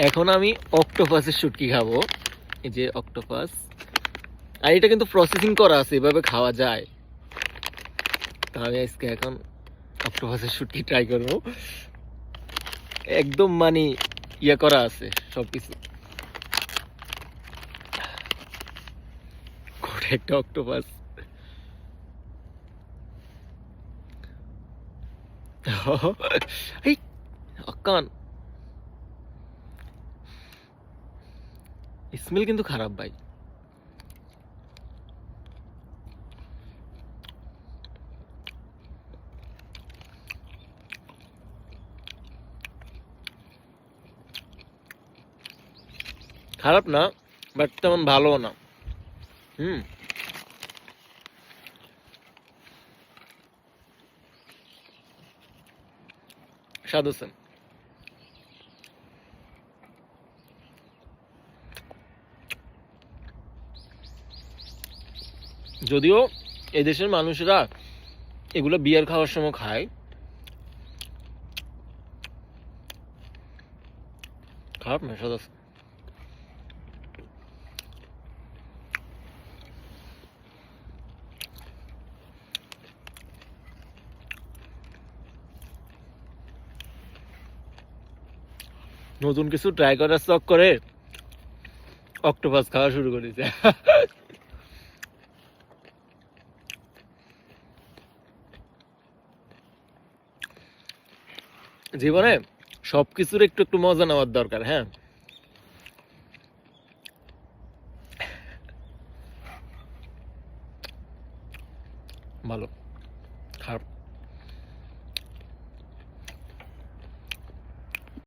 এখন আমি অক্টোপাসের শুটকি খাবো। এই যে অক্টোপাস, আর এটা কিন্তু প্রসেসিং করা আছে, এভাবে খাওয়া যায়। তো আমি আজকে এখন অক্টোপাসের শুটকি ট্রাই করবো। একদম মানে ইয়ে করা আছে সবকিছু। একটা অক্টোপাস। এই অক্কান, স্মেল কিন্তু খারাপ ভাই। খারাপ না, বাট তেমন ভালো না। হুম, স্বাদ আছে। যদিও এদেশের মানুষরা এগুলো বিয়ার খাওয়ার সময় খায়, খারাপ না, স্বাদ আছে। নতুন কিছু ট্রাই করার শখ করে অক্টোপাস খাওয়া শুরু করেছে। জীবনে সবকিছুর একটু একটু মজা নেওয়ার দরকার। হ্যাঁ, ভালো।